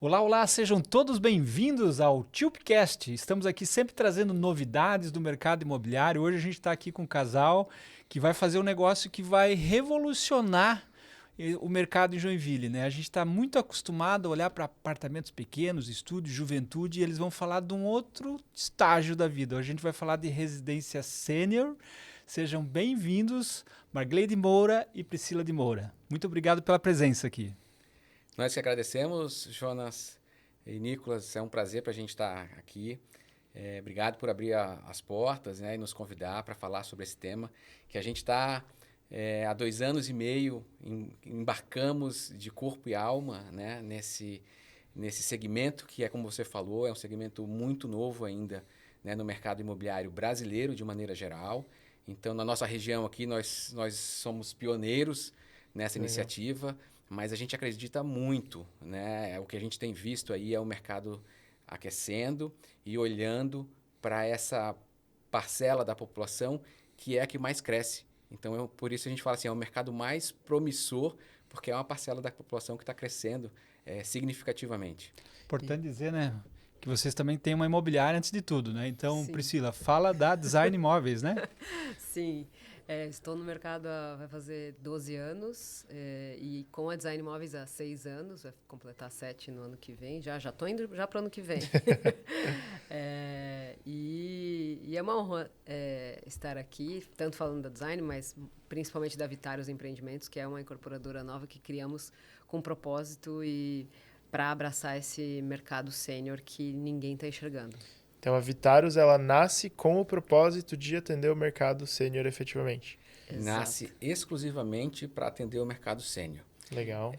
Olá, olá, sejam todos bem-vindos ao Tilpcast. Estamos aqui sempre trazendo novidades do mercado imobiliário. Hoje a gente está aqui com um casal que vai fazer um negócio que vai revolucionar o mercado em Joinville, né? A gente está muito acostumado a olhar para apartamentos pequenos, estúdios, juventude, e eles vão falar de um outro estágio da vida. Hoje a gente vai falar de residência sênior. Sejam bem-vindos, Margleide Moura e Priscila de Moura. Muito obrigado pela presença aqui. Nós que agradecemos, Jonas e Nicolas, é um prazer para a gente estar aqui. Obrigado por abrir as portas, né, e nos convidar para falar sobre esse tema, que a gente está há 2 anos e meio, embarcamos de corpo e alma, né, nesse segmento que é, como você falou, é um segmento muito novo ainda, né, no mercado imobiliário brasileiro de maneira geral. Então, na nossa região aqui, nós somos pioneiros nessa Legal. iniciativa. Mas a gente acredita muito, né? O que a gente tem visto aí é o mercado aquecendo e olhando para essa parcela da população que é a que mais cresce. Então, por isso a gente fala assim, é o mercado mais promissor, porque é uma parcela da população que está crescendo significativamente. Importante dizer, né, que vocês também têm uma imobiliária antes de tudo, né? Então, Sim, Priscila, fala da Design Imóveis, né? sim. Estou no mercado vai fazer 12 anos e com a Design Móveis há 6 anos, vai completar 7 no ano que vem. Já estou indo já para o ano que vem. E é uma honra estar aqui, tanto falando da Design, mas principalmente da Vitários Empreendimentos, que é uma incorporadora nova que criamos com propósito e para abraçar esse mercado sênior que ninguém está enxergando. Então a Vitaros ela nasce com o propósito de atender o mercado sênior efetivamente. Nasce Exato. exclusivamente para atender o mercado sênior. Legal.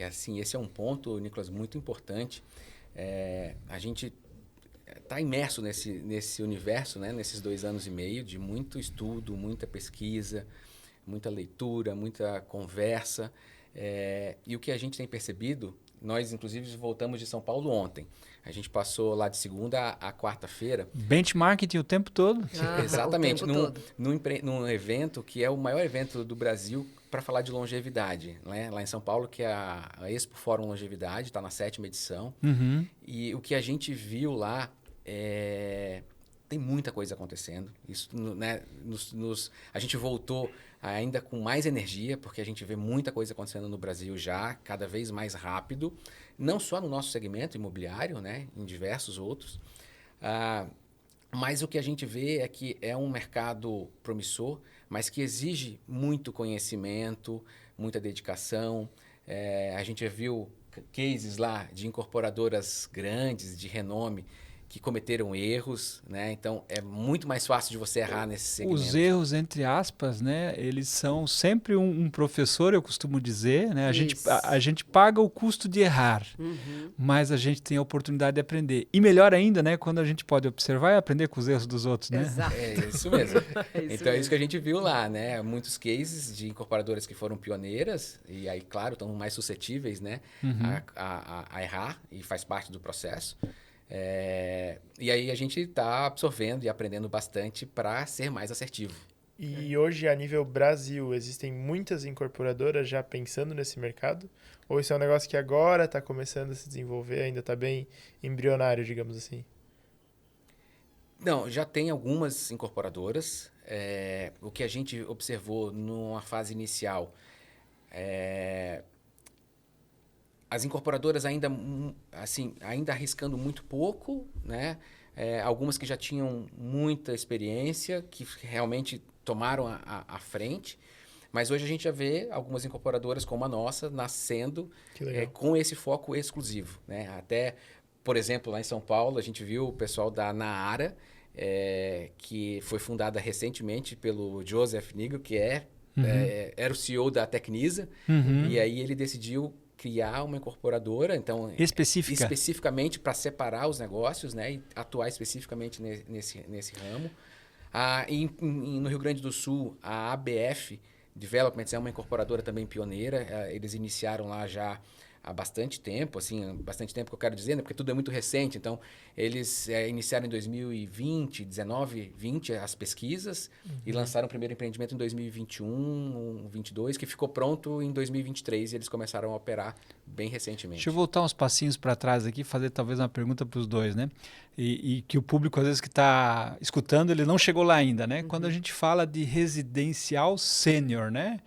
Assim, esse é um ponto, Nicolas, muito importante. A gente está imerso nesse universo, né, nesses 2 anos e meio de muito estudo, muita pesquisa, muita leitura, muita conversa. E o que a gente tem percebido, nós inclusive voltamos de São Paulo ontem. A gente passou lá de segunda a quarta-feira. Benchmarking o tempo todo. O Exatamente, tempo todo. num evento que é o maior evento do Brasil para falar de longevidade, né? Lá em São Paulo, que é a Expo Fórum Longevidade, está na 7ª edição. Uhum. E o que a gente viu lá tem muita coisa acontecendo. Isso, né, a gente voltou ainda com mais energia, porque a gente vê muita coisa acontecendo no Brasil já, cada vez mais rápido, não só no nosso segmento imobiliário, né, em diversos outros. Mas o que a gente vê é que é um mercado promissor, mas que exige muito conhecimento, muita dedicação. A gente já viu cases lá de incorporadoras grandes, de renome, que cometeram erros, né? Então, é muito mais fácil de você errar nesse Os segmento. erros, entre aspas, né, eles são sempre um professor, eu costumo dizer, né? Isso. A gente paga o custo de errar, Uhum. mas a gente tem a oportunidade de aprender. E melhor ainda, né, quando a gente pode observar e aprender com os erros dos outros, né? Exato. É isso mesmo. É isso Então, é isso que a mesmo. gente viu lá, né? Muitos cases de incorporadoras que foram pioneiras e aí, claro, estão mais suscetíveis, né, Uhum. a errar e faz parte do processo. E aí a gente está absorvendo e aprendendo bastante para ser mais assertivo. E hoje, a nível Brasil, existem muitas incorporadoras já pensando nesse mercado? Ou isso é um negócio que agora está começando a se desenvolver, ainda está bem embrionário, digamos assim? Não, já tem algumas incorporadoras. O que a gente observou numa fase inicial, as incorporadoras ainda, assim, ainda arriscando muito pouco, né? Algumas que já tinham muita experiência, que realmente tomaram a frente. Mas hoje a gente já vê algumas incorporadoras como a nossa nascendo Que legal. com esse foco exclusivo, né? Até, por exemplo, lá em São Paulo, a gente viu o pessoal da Naara, que foi fundada recentemente pelo Joseph Nigel, que Uhum. era o CEO da Tecnisa, Uhum. e aí ele decidiu criar uma incorporadora, então Específica. especificamente para separar os negócios, né, e atuar especificamente nesse ramo. No Rio Grande do Sul, a ABF Developments é uma incorporadora também pioneira. Eles iniciaram lá já há bastante tempo, assim, bastante tempo que eu quero dizer, né? Porque tudo é muito recente. Então, eles iniciaram em 2020, 19, 20 as pesquisas e lançaram o primeiro empreendimento em 2021, 22, que ficou pronto em 2023 e eles começaram a operar bem recentemente. Deixa eu voltar uns passinhos para trás aqui e fazer talvez uma pergunta para os dois, né? E que o público, às vezes, que está escutando, ele não chegou lá ainda, né? Quando a gente fala de residencial sênior, né?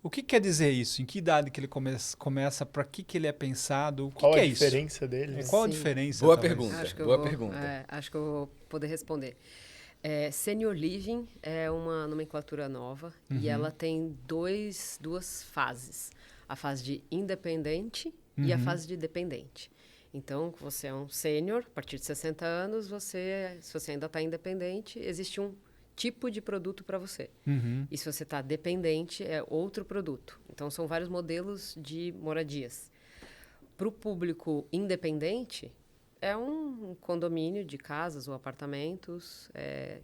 O que quer dizer isso? Em que idade que ele começa? Para que ele é pensado? O que Qual que a é isso? diferença dele? Qual a Sim. diferença? Boa talvez? pergunta. Boa pergunta. Acho que eu vou poder responder. Senior Living é uma nomenclatura nova e ela tem duas fases. A fase de independente e a fase de dependente. Então, você é um sênior, a partir de 60 anos, se você ainda está independente, existe um tipo de produto para você. E se você está dependente, é outro produto. Então, são vários modelos de moradias. Para o público independente, é um condomínio de casas ou apartamentos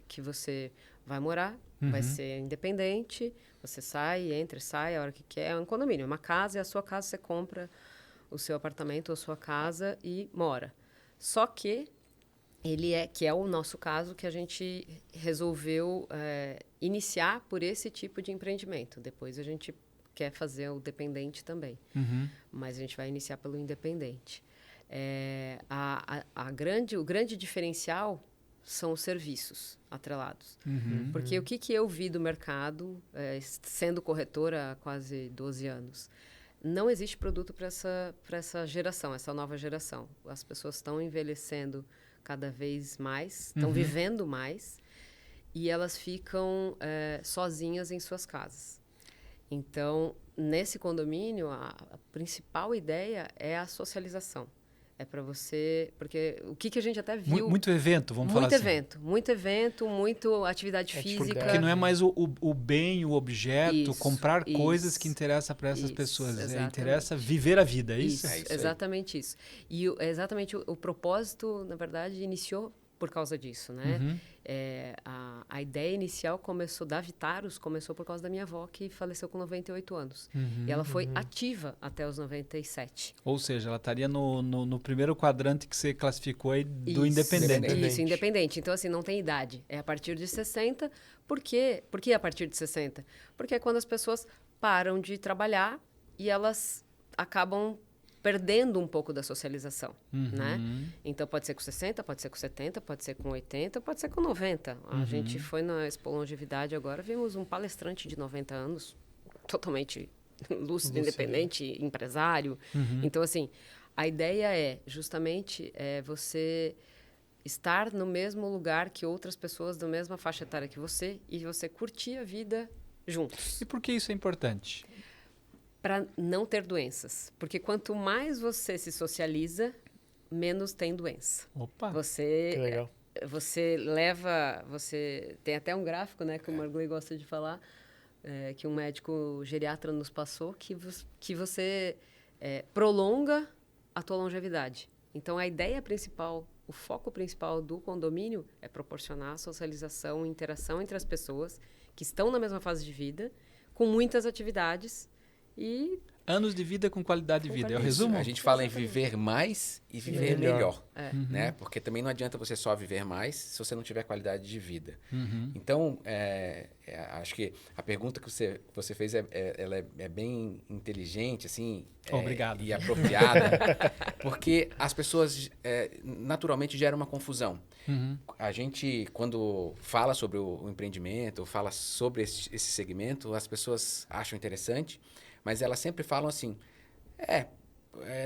que você vai morar, vai ser independente, você sai, entra e sai a hora que quer. É um condomínio, é uma casa, e a sua casa você compra o seu apartamento ou a sua casa e mora. Só que que é o nosso caso, que a gente resolveu iniciar por esse tipo de empreendimento. Depois a gente quer fazer o dependente também. Mas a gente vai iniciar pelo independente. O grande diferencial são os serviços atrelados. Porque o que eu vi do mercado, sendo corretora há quase 12 anos, não existe produto para essa geração, essa nova geração. As pessoas estão envelhecendo cada vez mais, estão vivendo mais, e elas ficam sozinhas em suas casas. Então, nesse condomínio, a principal ideia é a socialização. É para você... Porque o que a gente até viu... Muito evento, vamos falar assim. Muito evento, muito atividade física. Porque não é mais o bem, o objeto, Isso, comprar coisas que interessam para essas pessoas. Interessa viver a vida, é isso? É isso aí. Exatamente isso. E exatamente o propósito, na verdade, iniciou por causa disso, né? A ideia inicial da Vitaros começou por causa da minha avó, que faleceu com 98 anos. E ela foi ativa até os 97. Ou seja, ela estaria no primeiro quadrante que você classificou aí do Isso, independente. Isso, independente. Então, assim, não tem idade. É a partir de 60. Por quê? Por que a partir de 60? Porque é quando as pessoas param de trabalhar e elas acabam perdendo um pouco da socialização, né? Então, pode ser com 60, pode ser com 70, pode ser com 80, pode ser com 90. A gente foi na Expo Longevidade agora, vimos um palestrante de 90 anos, totalmente lúcido, independente, empresário. Então, assim, a ideia é justamente você estar no mesmo lugar que outras pessoas da mesma faixa etária que você e você curtir a vida juntos. E por que isso é importante? Para não ter doenças. Porque quanto mais você se socializa, menos tem doença. Opa! Que legal. Você tem até um gráfico, né, que o Margley gosta de falar, que um médico geriatra nos passou, que você prolonga a tua longevidade. Então, a ideia principal, o foco principal do condomínio é proporcionar socialização e interação entre as pessoas que estão na mesma fase de vida, com muitas atividades e... Anos de vida com qualidade de vida, é o resumo? A gente fala em viver mais e viver melhor, né? Porque também não adianta você só viver mais se você não tiver qualidade de vida. Então, acho que a pergunta que você fez ela é bem inteligente, assim, Obrigado. E apropriada, porque as pessoas naturalmente geram uma confusão. A gente, quando fala sobre o empreendimento, fala sobre esse segmento, as pessoas acham interessante, mas elas sempre falam assim,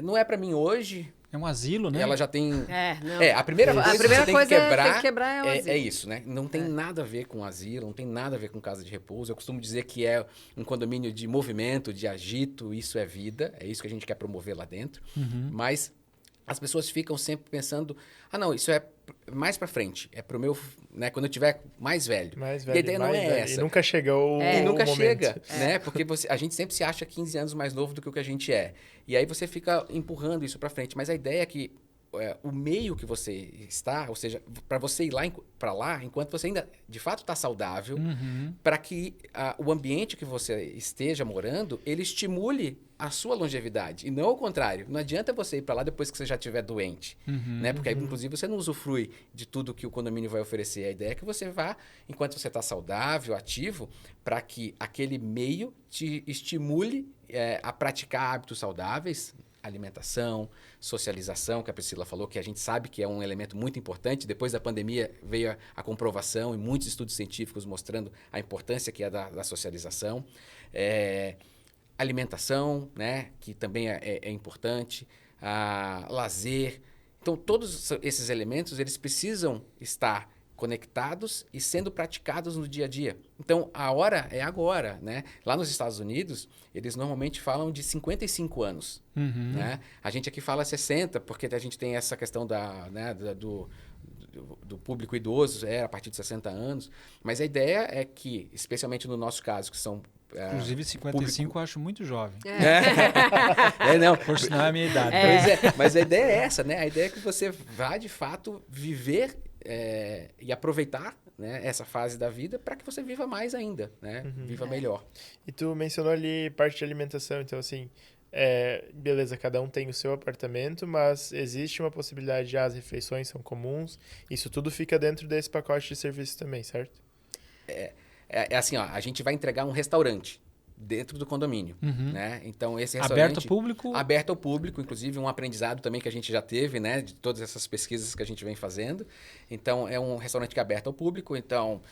não é para mim hoje. É um asilo, né? Ela já tem... não. A primeira coisa que você tem que quebrar é o asilo. é isso, né? Não tem nada a ver com asilo, não tem nada a ver com casa de repouso. Eu costumo dizer que é um condomínio de movimento, de agito, isso é vida, é isso que a gente quer promover lá dentro. Mas as pessoas ficam sempre pensando, não, isso é mais para frente, é pro meu, né, quando eu tiver mais velho. Mais E velho, a ideia não é essa. E nunca chegou E nunca o momento. chega, né? Porque a gente sempre se acha 15 anos mais novo do que o que a gente é. E aí você fica empurrando isso para frente. Mas a ideia é que o meio que você está, ou seja, para você ir para lá, enquanto você ainda de fato está saudável, para que o ambiente que você esteja morando, ele estimule a sua longevidade. E não ao contrário. Não adianta você ir para lá depois que você já estiver doente. Né? Porque aí, inclusive, você não usufrui de tudo que o condomínio vai oferecer. A ideia é que você vá, enquanto você está saudável, ativo, para que aquele meio te estimule a praticar hábitos saudáveis, alimentação, socialização, que a Priscila falou, que a gente sabe que é um elemento muito importante. Depois da pandemia veio a comprovação e muitos estudos científicos mostrando a importância que é da socialização. Alimentação, né, que também é importante. Lazer. Então, todos esses elementos, eles precisam estar conectados e sendo praticados no dia a dia. Então, a hora é agora, né? Lá nos Estados Unidos, eles normalmente falam de 55 anos. Né? A gente aqui fala 60, porque a gente tem essa questão do público idoso, a partir de 60 anos. Mas a ideia é que, especialmente no nosso caso, que são... Inclusive, 55 eu acho muito jovem. Não. Por sinal, é a minha idade. Mas a ideia é essa, né? A ideia é que você vá, de fato, viver e aproveitar, né, essa fase da vida para que você viva mais ainda, né? Viva melhor. E tu mencionou ali parte de alimentação, então assim, beleza, cada um tem o seu apartamento, mas existe uma possibilidade de as refeições são comuns, isso tudo fica dentro desse pacote de serviços também, certo? É assim, ó, a gente vai entregar um restaurante dentro do condomínio, né? Então, esse restaurante... Aberto ao público? Aberto ao público, inclusive um aprendizado também que a gente já teve, né? De todas essas pesquisas que a gente vem fazendo. Então, é um restaurante que é aberto ao público. Então,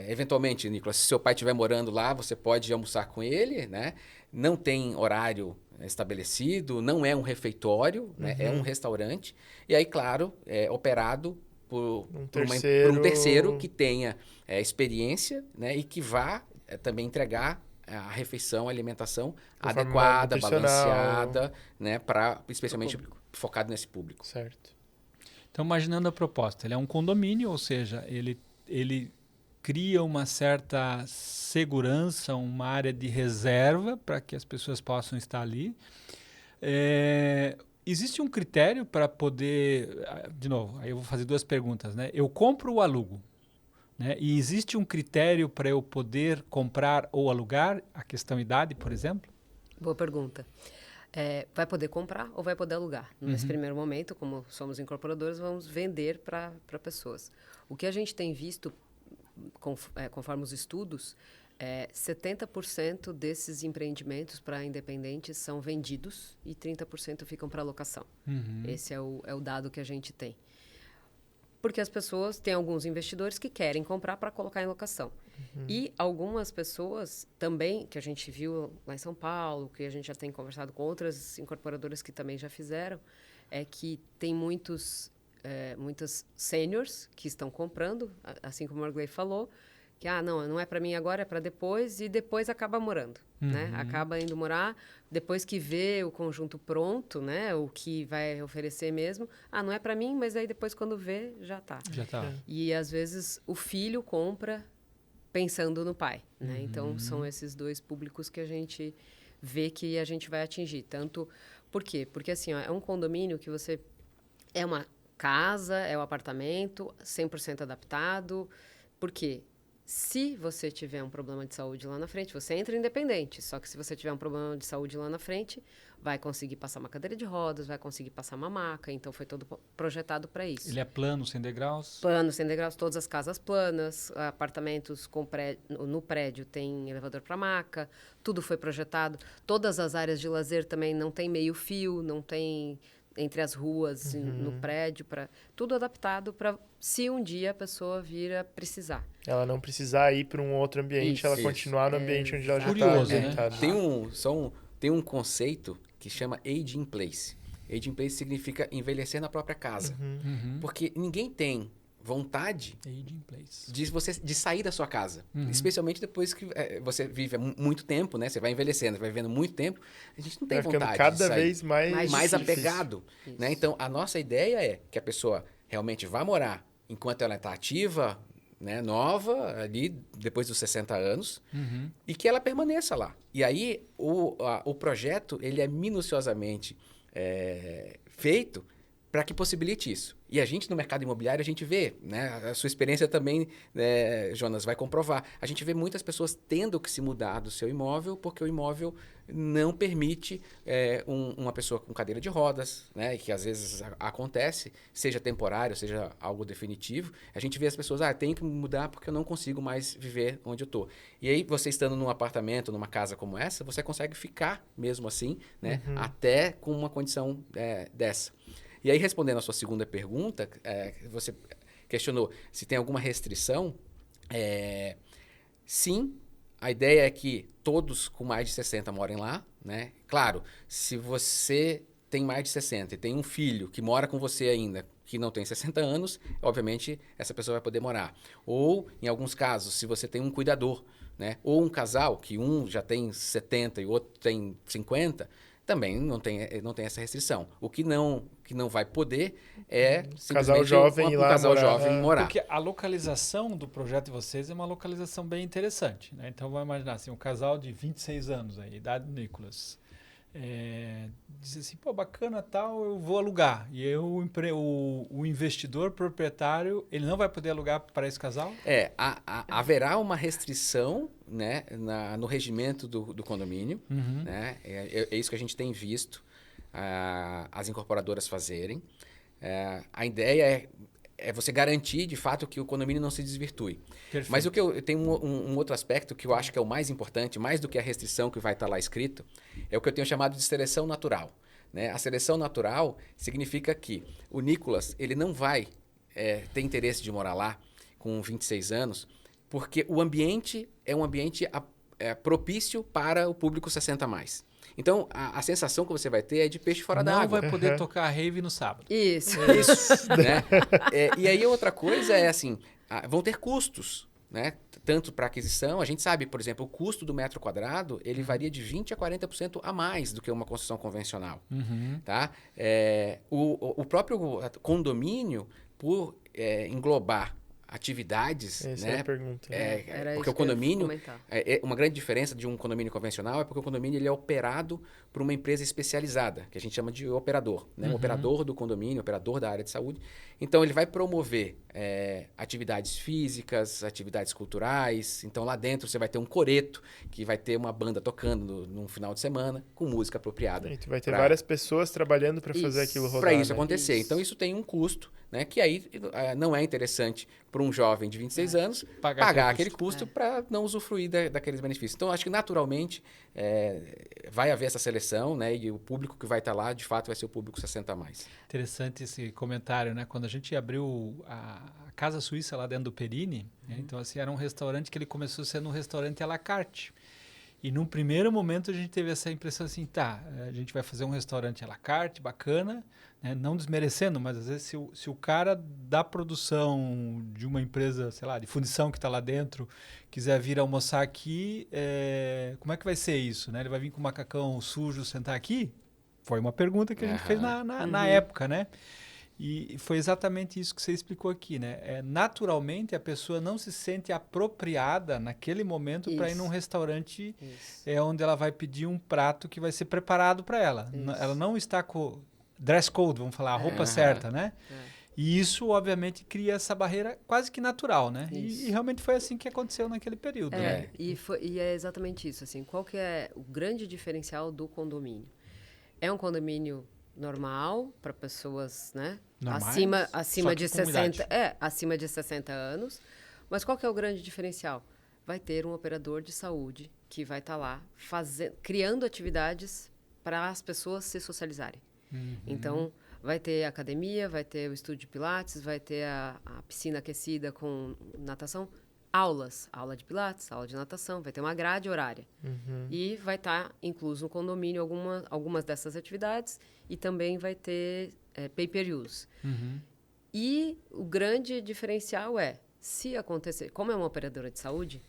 eventualmente, Nicolas, se seu pai estiver morando lá, você pode almoçar com ele, né? Não tem horário estabelecido, não é um refeitório, né? É um restaurante. E aí, claro, é operado por um terceiro que tenha experiência, né? E que vá também entregar a refeição, a alimentação adequada, balanceada, né, especialmente focado nesse público. Certo. Então, imaginando a proposta, ele é um condomínio, ou seja, ele cria uma certa segurança, uma área de reserva para que as pessoas possam estar ali. Existe um critério para poder... De novo, aí eu vou fazer duas perguntas, né? Eu compro ou alugo? Né? E existe um critério para eu poder comprar ou alugar? A questão idade, por exemplo? Boa pergunta. Vai poder comprar ou vai poder alugar? Nesse primeiro momento, como somos incorporadores, vamos vender para pessoas. O que a gente tem visto, conforme os estudos, 70% desses empreendimentos para independentes são vendidos e 30% ficam para locação. Esse é o dado que a gente tem. Porque as pessoas, tem alguns investidores que querem comprar para colocar em locação. E algumas pessoas também, que a gente viu lá em São Paulo, que a gente já tem conversado com outras incorporadoras que também já fizeram, é que tem muitos seniors que estão comprando, assim como o Margley falou, que não é para mim agora, é para depois, e depois acaba morando, né? Acaba indo morar, depois que vê o conjunto pronto, né? O que vai oferecer mesmo, não é para mim, mas aí depois quando vê, já tá. Já tá. E às vezes o filho compra pensando no pai, né? Então são esses dois públicos que a gente vê que a gente vai atingir. Tanto, por quê? Porque assim, é um condomínio que você... É uma casa, é um apartamento, 100% adaptado. Por quê? Se você tiver um problema de saúde lá na frente, você entra independente. Só que se você tiver um problema de saúde lá na frente, vai conseguir passar uma cadeira de rodas, vai conseguir passar uma maca. Então, foi todo projetado para isso. Ele é plano, sem degraus? Plano, sem degraus, todas as casas planas, apartamentos no prédio tem elevador para maca, tudo foi projetado. Todas as áreas de lazer também não tem meio fio, não tem... entre as ruas, no prédio, tudo adaptado para se um dia a pessoa vir a precisar. Ela não precisar ir para um outro ambiente, ela continuar no ambiente onde ela já está ambientada. Tem um conceito que chama age in place. Age in place significa envelhecer na própria casa. Porque ninguém tem vontade de sair da sua casa. Especialmente depois que você vive muito tempo, né? Você vai envelhecendo, vai vivendo muito tempo. A gente não tem vontade de cada sair. vez mais apegado. Né? Então, a nossa ideia é que a pessoa realmente vá morar enquanto ela está ativa, né? Nova, ali depois dos 60 anos, e que ela permaneça lá. E aí, o projeto ele é minuciosamente feito para que possibilite isso. E a gente, no mercado imobiliário, a gente vê, né? A sua experiência também, Jonas, vai comprovar. A gente vê muitas pessoas tendo que se mudar do seu imóvel porque o imóvel não permite uma pessoa com cadeira de rodas, né? Que às vezes acontece, seja temporário, seja algo definitivo. A gente vê as pessoas, tenho que mudar porque eu não consigo mais viver onde eu estou. E aí, você estando num apartamento, numa casa como essa, você consegue ficar mesmo assim, né? Até com uma condição dessa. E aí, respondendo a sua segunda pergunta, você questionou se tem alguma restrição. Sim, a ideia é que todos com mais de 60 morem lá, né? Claro, se você tem mais de 60 e tem um filho que mora com você ainda, que não tem 60 anos, obviamente essa pessoa vai poder morar. Ou, em alguns casos, se você tem um cuidador, né? Ou um casal, que um já tem 70 e o outro tem 50, também não tem essa restrição. O que não vai poder é simplesmente casal jovem ir lá casal morar. jovem morar. Porque a localização do projeto de vocês é uma localização bem interessante, né? Então, vamos imaginar assim, um casal de 26 anos, aí, idade do Nicolas. Diz assim, pô, bacana, tal, eu vou alugar. E aí o investidor proprietário, ele não vai poder alugar para esse casal? Haverá uma restrição, né, no regimento do condomínio. Né? É isso que a gente tem visto as incorporadoras fazerem. A ideia é você garantir, de fato, que o condomínio não se desvirtue. Perfeito. Mas eu tenho um outro aspecto que eu acho que é o mais importante, mais do que a restrição que vai estar lá escrito, é o que eu tenho chamado de seleção natural. Né? A seleção natural significa que o Nicolas ele não vai ter interesse de morar lá com 26 anos, porque o ambiente é um ambiente propício para o público 60+. Então, a sensação que você vai ter é de peixe fora d'água. Não vai poder tocar rave no sábado. Isso. Isso, né? E aí outra coisa é assim, vão ter custos, né? Tanto para aquisição, a gente sabe, por exemplo, o custo do metro quadrado, ele varia de 20% a 40% a mais do que uma construção convencional. Tá? O próprio condomínio, por englobar atividades, Essa né? é a pergunta. Porque o condomínio, uma grande diferença de um condomínio convencional é porque o condomínio ele é operado por uma empresa especializada, que a gente chama de operador, né? Um operador do condomínio, operador da área de saúde. Então, ele vai promover atividades físicas, atividades culturais. Então, lá dentro você vai ter um coreto, que vai ter uma banda tocando num final de semana, com música apropriada. E tu vai ter várias pessoas trabalhando para fazer aquilo rodar. Para isso né? acontecer. Isso. Então, isso tem um custo, né? Que aí não é interessante para um jovem de 26 anos pagar aquele custo para não usufruir daqueles benefícios. Então, acho que naturalmente vai haver essa seleção, né? E o público que vai estar lá, de fato, vai ser o público 60+. Interessante esse comentário, né? Quando a gente abriu a Casa Suíça lá dentro do Perini, né? Então assim, era um restaurante que ele começou sendo um restaurante à la carte. E num primeiro momento a gente teve essa impressão assim, a gente vai fazer um restaurante à la carte, bacana, né? Não desmerecendo, mas às vezes se o cara da produção de uma empresa, sei lá, de fundição que está lá dentro, quiser vir almoçar aqui, como é que vai ser isso, né? Ele vai vir com o macacão sujo sentar aqui? Foi uma pergunta que a gente fez na época, né? E foi exatamente isso que você explicou aqui, né? Naturalmente, a pessoa não se sente apropriada naquele momento para ir num restaurante onde ela vai pedir um prato que vai ser preparado para ela. Ela não está com dress code, vamos falar, a roupa certa, né? E isso, obviamente, cria essa barreira quase que natural, né? E realmente foi assim que aconteceu naquele período. Né? E é exatamente isso. Assim, qual que é o grande diferencial do condomínio? É um condomínio normal para pessoas, né? Normais, acima de 60, acima de 60 anos. Mas qual que é o grande diferencial? Vai ter um operador de saúde que vai estar lá criando atividades para as pessoas se socializarem. Então, vai ter academia, vai ter o estúdio de pilates, vai ter a piscina aquecida com natação, aula de pilates, aula de natação, vai ter uma grade horária. E vai estar incluso no condomínio algumas dessas atividades e também vai ter pay-per-use. E o grande diferencial se acontecer, como é uma operadora de saúde,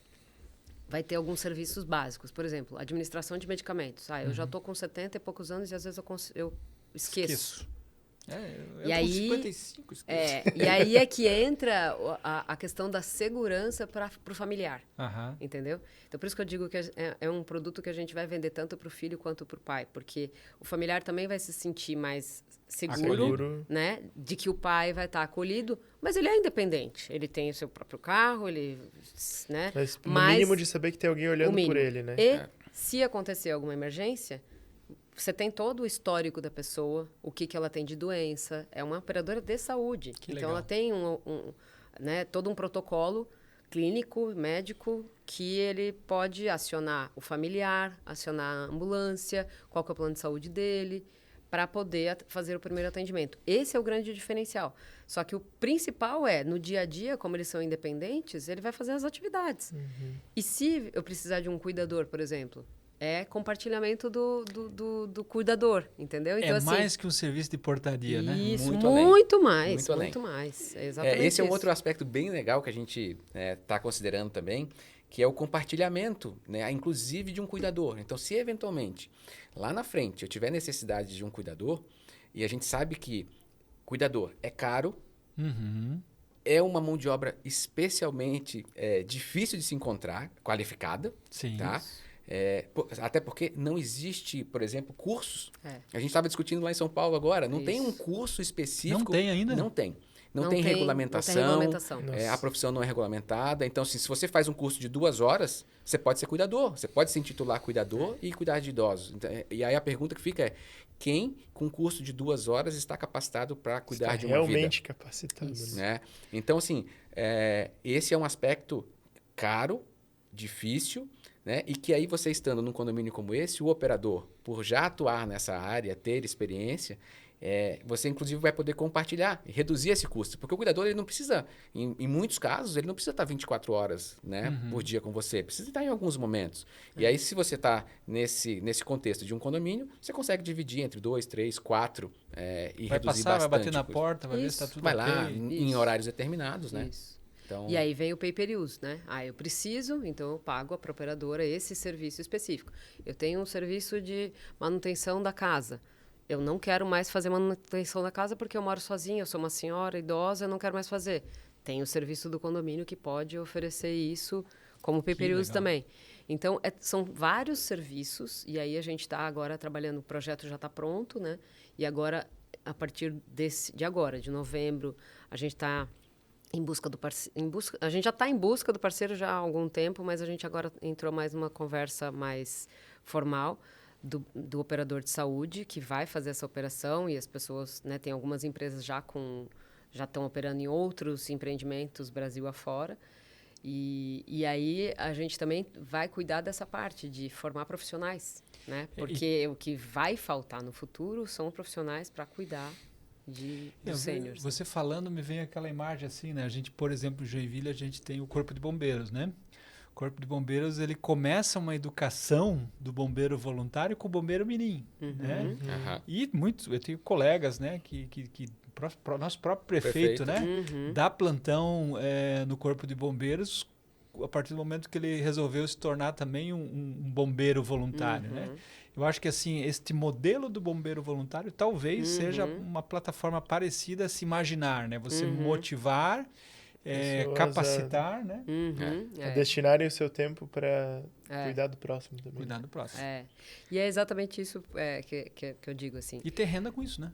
vai ter alguns serviços básicos. Por exemplo, administração de medicamentos. Eu já estou com 70 e poucos anos e às vezes eu esqueço. Eu E tô aí, 55, e aí é que entra a questão da segurança para o familiar. Aham. Entendeu? Então, por isso que eu digo que é um produto que a gente vai vender tanto para o filho quanto para o pai, porque o familiar também vai se sentir mais seguro, né? De que o pai vai estar acolhido, mas ele é independente. Ele tem o seu próprio carro, ele, né? Mas no mínimo de saber que tem alguém olhando por ele, né? E se acontecer alguma emergência, você tem todo o histórico da pessoa, o que ela tem de doença. É uma operadora de saúde. Que então, legal. ela tem né, todo um protocolo clínico, médico, que ele pode acionar o familiar, acionar a ambulância, qual que é o plano de saúde dele, para poder fazer o primeiro atendimento. Esse é o grande diferencial. Só que o principal é, no dia a dia, como eles são independentes, ele vai fazer as atividades. E se eu precisar de um cuidador, por exemplo, é compartilhamento do cuidador, entendeu? Então, É assim, mais que um serviço de portaria, né? isso, Muito além. muito mais, Muito além. muito mais. É exatamente Esse é um isso. outro aspecto bem legal que a gente está considerando também, que é o compartilhamento, né, inclusive de um cuidador. Então, se eventualmente, lá na frente, eu tiver necessidade de um cuidador, e a gente sabe que cuidador é caro, Uhum. é uma mão de obra especialmente difícil de se encontrar, qualificada, Sim. tá? Até porque não existe, por exemplo, cursos. É. A gente estava discutindo lá em São Paulo agora, não tem um Isso. curso específico. Não tem ainda? Não tem. Não Não tem tem regulamentação. regulamentação. A profissão não é regulamentada. Então, assim, se você faz um curso de 2 horas, você pode ser cuidador. Você pode se intitular cuidador e cuidar de idosos. Então, e aí a pergunta que fica é: quem com curso de 2 horas está capacitado para cuidar Está de uma vida? realmente capacitado. Isso. Né? Né? Então, assim, esse é um aspecto caro, difícil, né? E que aí você estando num condomínio como esse, o operador, por já atuar nessa área, ter experiência, você inclusive vai poder compartilhar e reduzir esse custo. Porque o cuidador, ele não precisa, em muitos casos, ele não precisa estar 24 horas, né, por dia com você. Precisa estar em alguns momentos. E aí, se você está nesse contexto de um condomínio, você consegue dividir entre 2, 3, 4 e Vai reduzir passar, bastante. vai bater na o custo. porta, vai ver se Isso. está tudo Vai ok. lá, em Isso. horários determinados, né? Isso. Então, E aí vem o pay-per-use, né? Eu preciso, então eu pago para a operadora esse serviço específico. Eu tenho um serviço de manutenção da casa. Eu não quero mais fazer manutenção da casa porque eu moro sozinha, eu sou uma senhora idosa, eu não quero mais fazer. Tem o serviço do condomínio que pode oferecer isso como pay-per-use legal. também. Então, são vários serviços, e aí a gente está agora trabalhando, o projeto já está pronto, né? E agora, a partir de novembro, a gente está em busca do parceiro. A gente já está em busca do parceiro já há algum tempo, mas a gente agora entrou mais numa conversa mais formal do operador de saúde que vai fazer essa operação, e as pessoas, né, tem algumas empresas já estão operando em outros empreendimentos Brasil afora. E aí a gente também vai cuidar dessa parte de formar profissionais, né? Porque o que vai faltar no futuro são profissionais para cuidar dos sêniors. Você falando, me vem aquela imagem assim, né? A gente, por exemplo, em Joinville, a gente tem o Corpo de Bombeiros, né? O Corpo de Bombeiros, ele começa uma educação do bombeiro voluntário com o bombeiro mirim, né? aham. E eu tenho colegas, né, nosso próprio prefeito, né, dá plantão no Corpo de Bombeiros a partir do momento que ele resolveu se tornar também um bombeiro voluntário, né? Eu acho que assim, este modelo do bombeiro voluntário talvez seja uma plataforma parecida a se imaginar, né? Você motivar, Pessoas capacitar, né? A destinarem o seu tempo para cuidar do próximo também. Cuidar do próximo. E é exatamente isso que eu digo, assim. E ter renda com isso, né?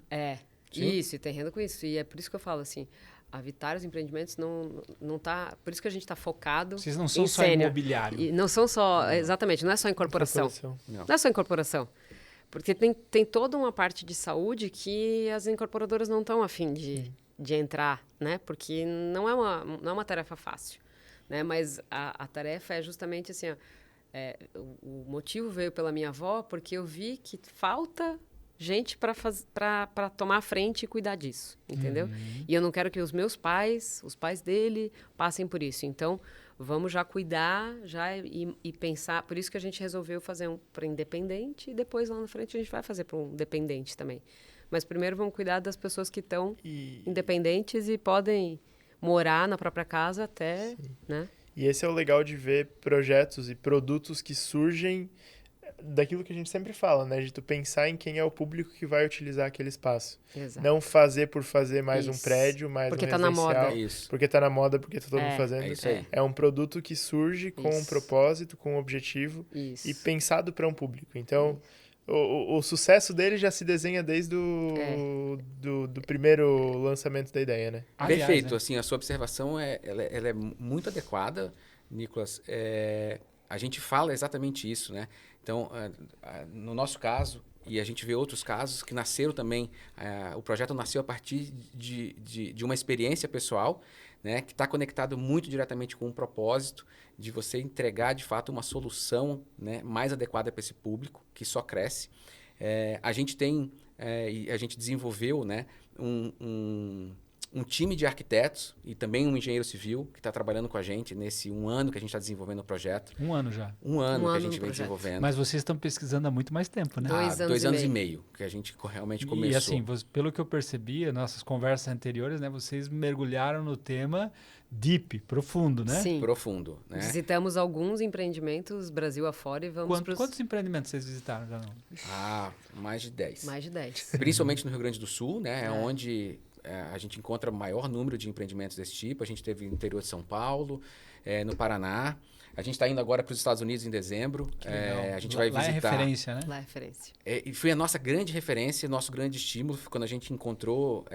Sim. Isso, e tem renda com isso. E é por isso que eu falo, assim, a Vitários Empreendimentos não tá... Por isso que a gente está focado Vocês não são em só sênior. imobiliário. E não são só... Exatamente, não é só incorporação. Não. Não é só incorporação. Porque tem toda uma parte de saúde que as incorporadoras não estão afim de entrar, né? Porque não é uma tarefa fácil, né? Mas a tarefa é justamente assim, ó, o motivo veio pela minha avó porque eu vi que falta gente para tomar a frente e cuidar disso, entendeu? E eu não quero que os meus pais, os pais dele, passem por isso. Então, vamos já cuidar e pensar. Por isso que a gente resolveu fazer um para independente e depois, lá na frente, a gente vai fazer para um dependente também. Mas primeiro vamos cuidar das pessoas que estão independentes e podem morar na própria casa até, né? E esse é o legal de ver projetos e produtos que surgem daquilo que a gente sempre fala, né? De tu pensar em quem é o público que vai utilizar aquele espaço. Exato. Não fazer por fazer mais um Isso. prédio, mais Porque um tá na residencial. moda. Isso. Porque tá na moda, porque tá todo mundo É, fazendo. É isso aí. É um produto que surge com um Isso. propósito, com um objetivo Isso. e pensado para um público. Então, o sucesso dele já se desenha desde do primeiro lançamento da ideia, né? Aliás, Perfeito, né? assim, a sua observação ela é muito adequada, Nicolas. A gente fala exatamente isso, né? Então, no nosso caso, e a gente vê outros casos que nasceram também, o projeto nasceu a partir de uma experiência pessoal, né? Que está conectado muito diretamente com um propósito de você entregar, de fato, uma solução, né, mais adequada para esse público, que só cresce. A gente tem, e a gente desenvolveu, né, um time de arquitetos e também um engenheiro civil que está trabalhando com a gente nesse 1 ano que a gente está desenvolvendo o projeto. 1 ano já. 1 ano Um que a ano gente no vem projeto. desenvolvendo. Mas vocês estão pesquisando há muito mais tempo, né? 2 anos e meio que a gente realmente começou. E assim, pelo que eu percebi, as nossas conversas anteriores, né, vocês mergulharam no tema deep, profundo, né? Sim. Profundo, né? Visitamos alguns empreendimentos Brasil afora e vamos para Quantos empreendimentos vocês visitaram já não? Mais de 10. mais de 10. Principalmente no Rio Grande do Sul, né? É onde a gente encontra o maior número de empreendimentos desse tipo. A gente teve no interior de São Paulo, no Paraná. A gente está indo agora para os Estados Unidos em dezembro. A gente vai Lá visitar. é referência, né? Lá é referência. E foi a nossa grande referência, nosso grande estímulo quando a gente encontrou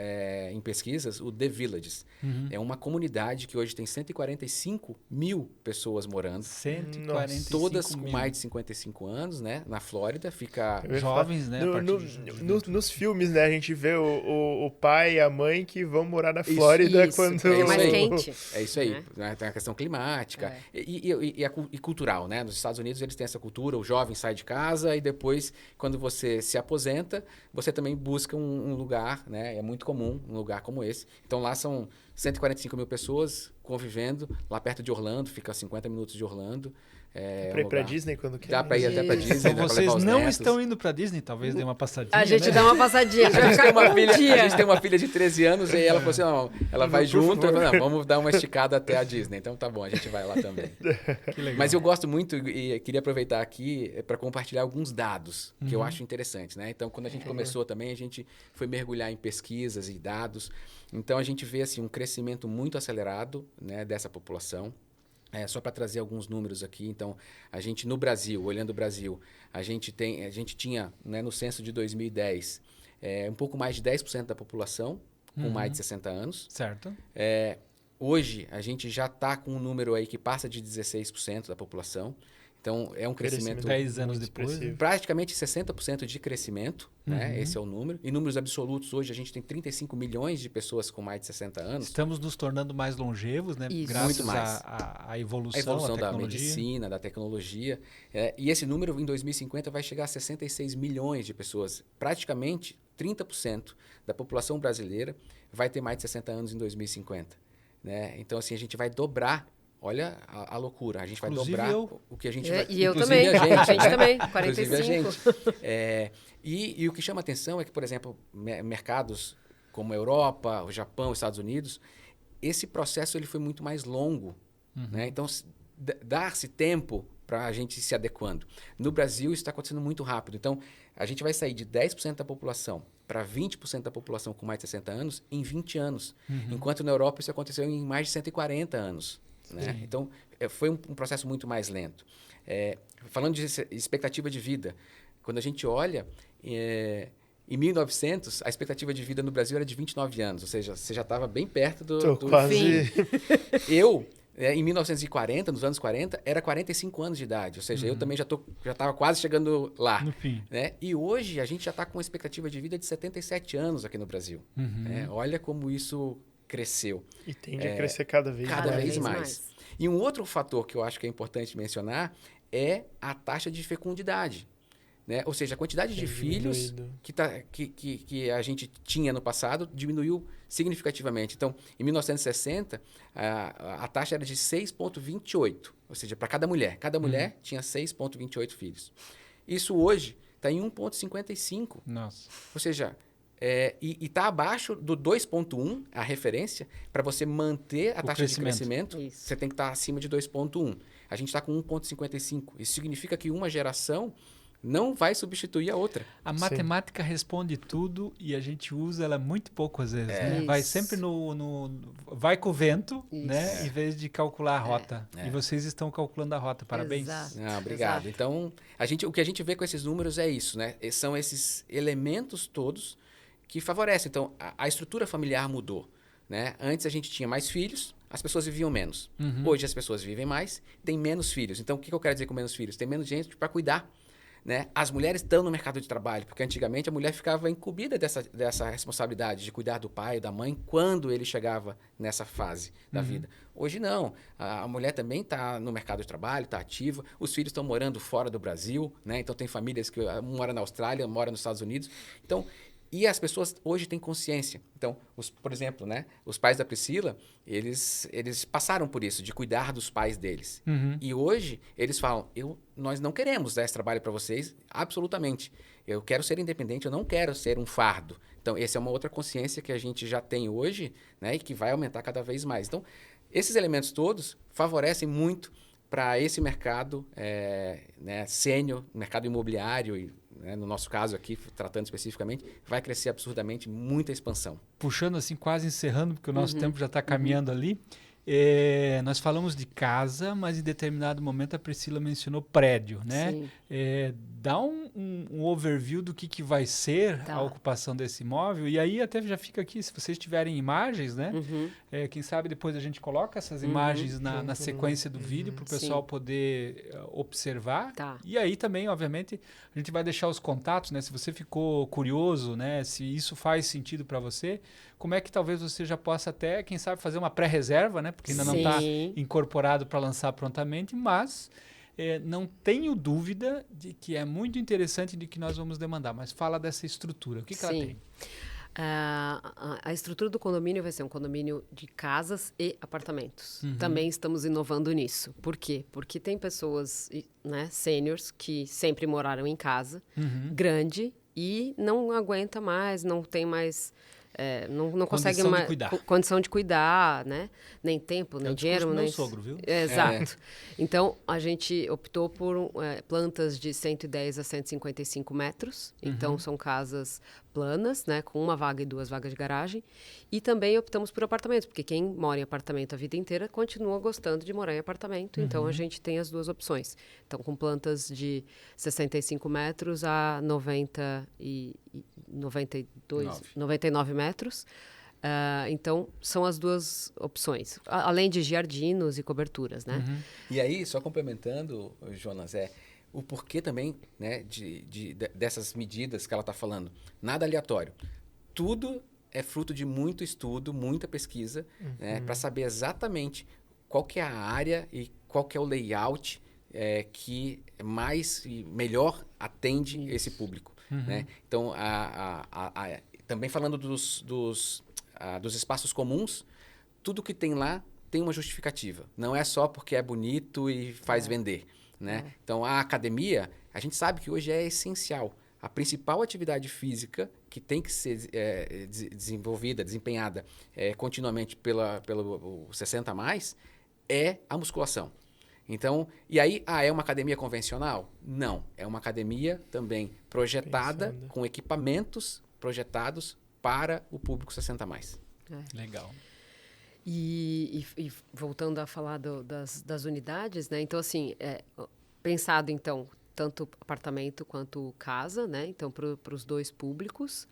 em pesquisas o The Villages. É uma comunidade que hoje tem 145 mil pessoas morando. 145 Todas com mil. mais de 55 anos, né? Na Flórida, fica... Eu ia falar, Jovens, né? a partir de nos filmes, né, a gente vê o pai e a mãe que vão morar na Flórida Isso, quando... é mais aí. quente. É isso aí, né? né? Tem a questão climática É. e cultural, né? Nos Estados Unidos eles têm essa cultura, o jovem sai de casa e depois, quando você se aposenta, você também busca um lugar, né? É muito comum um lugar como esse. Então lá são 145 mil pessoas convivendo, lá perto de Orlando, fica a 50 minutos de Orlando. Pra ir pra Disney quando quer. Dá pra ir até pra Isso. Disney, Então dá pra vocês levar os não netos. estão indo pra Disney, talvez dê uma passadinha, A gente né? dá uma passadinha. A gente, tem uma filha, dia. a gente tem uma filha de 13 anos e ela falou assim, não, ela vai Por junto, eu favor. falei, não, vamos dar uma esticada até a Disney. Então tá bom, a gente vai lá também. Que legal. Mas eu gosto muito e queria aproveitar aqui para compartilhar alguns dados que eu acho interessantes, né? Então, quando a gente começou também, a gente foi mergulhar em pesquisas e dados. Então, a gente vê assim um crescimento muito acelerado, né, dessa população. Só para trazer alguns números aqui, então, a gente no Brasil, olhando o Brasil, a gente tinha, né, no censo de 2010, um pouco mais de 10% da população com mais de 60 anos. Certo. Hoje, a gente já está com um número aí que passa de 16% da população. Então, é um crescimento 10 anos muito depois, expressivo. né? praticamente 60% de crescimento, né? Esse é o número. Em números absolutos, hoje a gente tem 35 milhões de pessoas com mais de 60 anos. Estamos nos tornando mais longevos, né? Isso. Graças Muito mais. à evolução, A evolução à da tecnologia. medicina, da tecnologia. E esse número, em 2050, vai chegar a 66 milhões de pessoas. Praticamente 30% da população brasileira vai ter mais de 60 anos em 2050. Né? Então, assim, a gente vai dobrar. Olha a loucura. A gente vai Inclusive dobrar eu. o que a gente vai... E eu inclusive também. A gente, né? também. Inclusive 45. a gente. E o que chama atenção é que, por exemplo, mercados como a Europa, o Japão, os Estados Unidos, esse processo ele foi muito mais longo. Né? Então, dar-se tempo para a gente se adequando. No Brasil, isso está acontecendo muito rápido. Então, a gente vai sair de 10% da população para 20% da população com mais de 60 anos em 20 anos. Enquanto na Europa isso aconteceu em mais de 140 anos. Né? Então, foi um processo muito mais lento. Falando de expectativa de vida, quando a gente olha, em 1900, a expectativa de vida no Brasil era de 29 anos, ou seja, você já estava bem perto do quase... Eu, em 1940, nos anos 40, era 45 anos de idade, ou seja, eu também já estava quase chegando lá. No fim. Né? E hoje a gente já está com uma expectativa de vida de 77 anos aqui no Brasil. Né? Olha como isso cresceu. E tende a crescer cada vez Cada mais. vez mais. E um outro fator que eu acho que é importante mencionar é a taxa de fecundidade. Né? Ou seja, a quantidade de filhos que a gente tinha no passado diminuiu significativamente. Então, em 1960, a taxa era de 6,28, ou seja, para cada mulher. Cada mulher tinha 6,28 filhos. Isso hoje está em 1,55. Nossa. Ou seja, e está abaixo do 2,1, a referência, para você manter a taxa de crescimento, Isso. você tem que estar acima de 2,1. A gente está com 1,55. Isso significa que uma geração não vai substituir a outra. A matemática responde tudo e a gente usa ela muito pouco às vezes, né? Vai sempre vai com o vento, né? Em vez de calcular a rota. E vocês estão calculando a rota. Parabéns. Exato. Obrigado. Então, o que a gente vê com esses números é isso, né? São esses elementos todos que favorecem. Então, a estrutura familiar mudou, né? Antes a gente tinha mais filhos, as pessoas viviam menos. Hoje as pessoas vivem mais, tem menos filhos. Então, o que eu quero dizer com menos filhos? Tem menos gente para cuidar. Né? As mulheres estão no mercado de trabalho, porque antigamente a mulher ficava incumbida dessa responsabilidade de cuidar do pai e da mãe quando ele chegava nessa fase da vida. Hoje não, a mulher também está no mercado de trabalho, está ativa, os filhos estão morando fora do Brasil, né? Então tem famílias que mora na Austrália, mora nos Estados Unidos. Então, e as pessoas hoje têm consciência. Então, por exemplo, né, os pais da Priscila, eles passaram por isso, de cuidar dos pais deles. E hoje, eles falam, nós não queremos dar esse trabalho para vocês, absolutamente. Eu quero ser independente, eu não quero ser um fardo. Então, essa é uma outra consciência que a gente já tem hoje, né, e que vai aumentar cada vez mais. Então, esses elementos todos favorecem muito para esse mercado né, sênior, mercado imobiliário e, né, no nosso caso aqui, tratando especificamente, vai crescer absurdamente, muita expansão. Puxando assim, quase encerrando, porque o nosso tempo já está caminhando ali. Nós falamos de casa, mas em determinado momento a Priscila mencionou prédio, né? Sim. Dá um overview do que vai ser a ocupação desse imóvel. E aí até já fica aqui, se vocês tiverem imagens, né? Quem sabe depois a gente coloca essas imagens na sequência do vídeo para o pessoal poder observar. Tá. E aí também, obviamente, a gente vai deixar os contatos, né? Se você ficou curioso, né? Se isso faz sentido para você, como é que talvez você já possa até, quem sabe, fazer uma pré-reserva, né? Porque ainda não está incorporado para lançar prontamente, mas não tenho dúvida de que é muito interessante de que nós vamos demandar. Mas fala dessa estrutura, o que ela tem? A estrutura do condomínio vai ser um condomínio de casas e apartamentos. Também estamos inovando nisso. Por quê? Porque tem pessoas, né, sêniors, que sempre moraram em casa, grande, e não aguenta mais, não tem mais... não consegue mais condição de cuidar, né? Nem tempo, nem dinheiro. Nem sogro, viu? Exato. Então, a gente optou por plantas de 110 a 155 metros. Então, são casas planas, né? Com uma vaga e 2 vagas de garagem. E também optamos por apartamentos, porque quem mora em apartamento a vida inteira continua gostando de morar em apartamento. Então, a gente tem as duas opções. Então, com plantas de 65 metros a 99 metros. Então, são as duas opções. Além de jardinos e coberturas, né? E aí, só complementando, Jonas, o porquê também, né, dessas medidas que ela está falando. Nada aleatório. Tudo é fruto de muito estudo, muita pesquisa, né, para saber exatamente qual que é a área e qual que é o layout que mais e melhor atende esse público. Né? Então, também falando dos espaços comuns, tudo que tem lá tem uma justificativa. Não é só porque é bonito e faz vender. Né? Então, a academia, a gente sabe que hoje é essencial. A principal atividade física que tem que ser desenvolvida, desempenhada continuamente pelo 60 a mais, é a musculação. Então, e aí, é uma academia convencional? Não. É uma academia também projetada com equipamentos projetados para o público 60 a mais. Legal. E voltando a falar das unidades, né? Então, assim, pensado, então, tanto apartamento quanto casa, né? Então, para os dois públicos.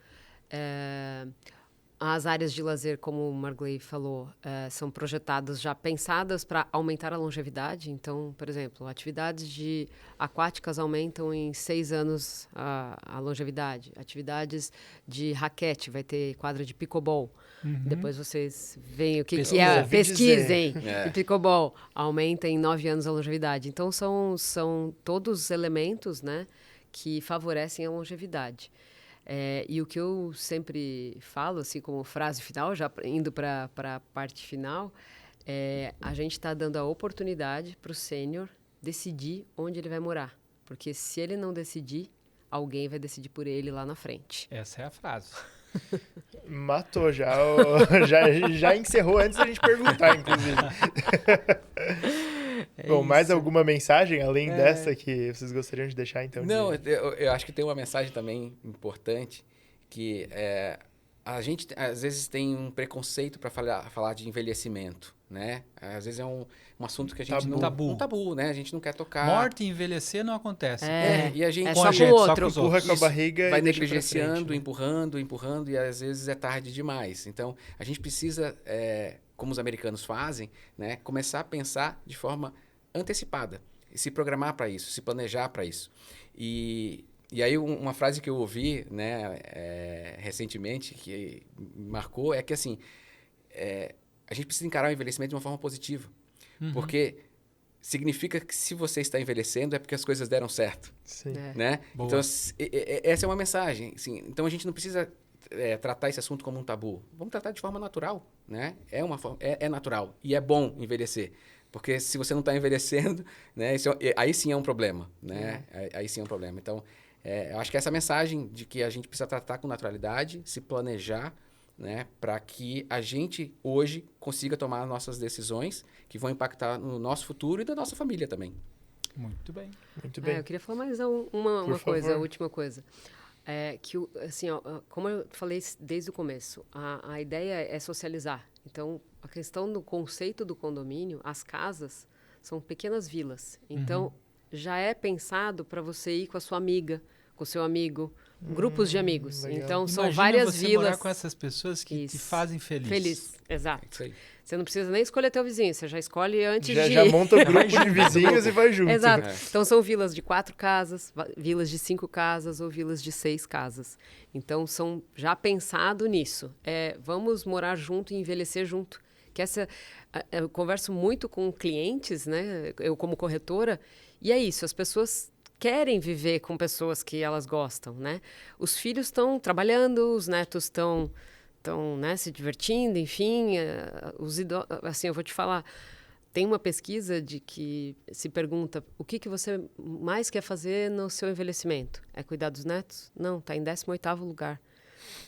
As áreas de lazer, como o Margley falou, são projetadas já pensadas para aumentar a longevidade. Então, por exemplo, atividades aquáticas aumentam em 6 anos a longevidade. Atividades de raquete, vai ter quadra de pickleball. Depois vocês veem o que é. Pesquisem. De pickleball. Aumenta em 9 anos a longevidade. Então, são todos elementos, né, que favorecem a longevidade. E o que eu sempre falo, assim, como frase final, já indo para a parte final, a gente está dando a oportunidade para o sênior decidir onde ele vai morar. Porque se ele não decidir, alguém vai decidir por ele lá na frente. Essa é a frase. Matou já. Já encerrou antes da gente perguntar, inclusive. Bom, mais isso. alguma mensagem além dessa que vocês gostariam de deixar, então? Não, eu acho que tem uma mensagem também importante, que a gente, às vezes, tem um preconceito para falar de envelhecimento, né? Às vezes é um assunto que a gente não... Tabu. Um tabu, né? A gente não quer tocar. Morte e envelhecer não acontece. E a gente... É Com só a com gente, o só outro. com os Empurra outros. com a barriga vai e deixa pra negligenciando, frente, né? empurrando, e às vezes é tarde demais. Então, a gente precisa, como os americanos fazem, né? Começar a pensar de forma antecipada. E se programar para isso, se planejar para isso. E aí, uma frase que eu ouvi, né, recentemente, que me marcou, é que assim, a gente precisa encarar o envelhecimento de uma forma positiva. Porque significa que se você está envelhecendo é porque as coisas deram certo. Sim. Né? Boa. Então, essa é uma mensagem. Assim, então, a gente não precisa tratar esse assunto como um tabu. Vamos tratar de forma natural. Né? É natural. E é bom envelhecer. Porque se você não está envelhecendo, né, aí sim é um problema. Né? Aí sim é um problema. Então, eu acho que essa mensagem de que a gente precisa tratar com naturalidade, se planejar, né, para que a gente hoje consiga tomar nossas decisões que vão impactar no nosso futuro e da nossa família também. Muito bem. Muito bem. Eu queria falar mais uma coisa, a favor. última coisa. Que, assim, ó, como eu falei desde o começo, a ideia é socializar. Então, a questão do conceito do condomínio, as casas são pequenas vilas. Então, já é pensado para você ir com a sua amiga, com o seu amigo, grupos de amigos. legal. Então, são Imagina várias você vilas. morar com essas pessoas que te Isso. fazem feliz. Feliz, exato. Isso aí. Você não precisa nem escolher teu vizinho, você já escolhe antes de... Já monta o grupo de vizinhos e vai junto. Exato. Então, são vilas de 4 casas, vilas de 5 casas ou vilas de 6 casas. Então, são já pensado nisso. Vamos morar junto e envelhecer junto. Eu converso muito com clientes, né? Eu como corretora, e é isso, as pessoas querem viver com pessoas que elas gostam, né? Os filhos estão trabalhando, os netos estão né, se divertindo, enfim, assim, eu vou te falar, tem uma pesquisa de que se pergunta o que você mais quer fazer no seu envelhecimento? É cuidar dos netos? Não, está em 18º lugar.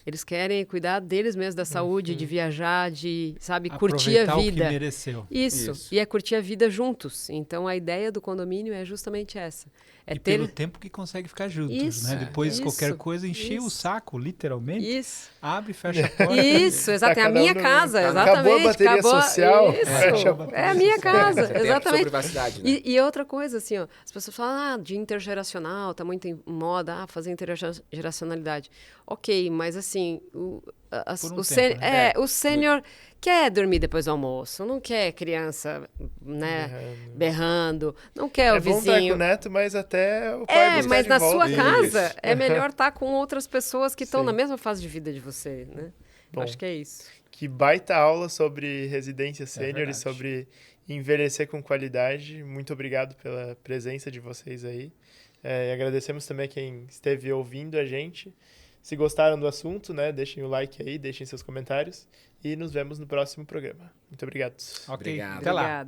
Eles querem cuidar deles mesmos, da saúde, de viajar, de, sabe, curtir a Aproveitar vida. o que mereceu. Isso, e é curtir a vida juntos. Então, a ideia do condomínio é justamente essa. E pelo tempo que consegue ficar juntos, Isso, né? Depois, isso, qualquer coisa, encher o isso. saco, literalmente. Isso. Abre e fecha a porta. Isso, exato. É a cada minha um no- casa, Acabou exatamente. a bateria social, fecha a Isso. bateria É a minha casa, Você tem a sua exatamente. privacidade, né? E outra coisa, assim, ó, as pessoas falam, de intergeracional, tá muito em moda, fazer intergeracionalidade. Ok, mas assim, Por um o tempo, né? o sênior quer dormir depois do almoço, não quer criança, né, berrando, não quer o É bom estar com vizinho. o neto, mas até o pai buscar Mas de na volta. sua casa é melhor estar com outras pessoas que estão Sim. na mesma fase de vida de você, né? Bom. Acho que é isso. Que baita aula sobre residência sênior e verdade. sobre envelhecer com qualidade. Muito obrigado pela presença de vocês aí. E agradecemos também a quem esteve ouvindo a gente. Se gostaram do assunto, né, deixem o like aí, deixem seus comentários e nos vemos no próximo programa. Muito obrigado. Ok, Obrigado. até lá. Obrigada.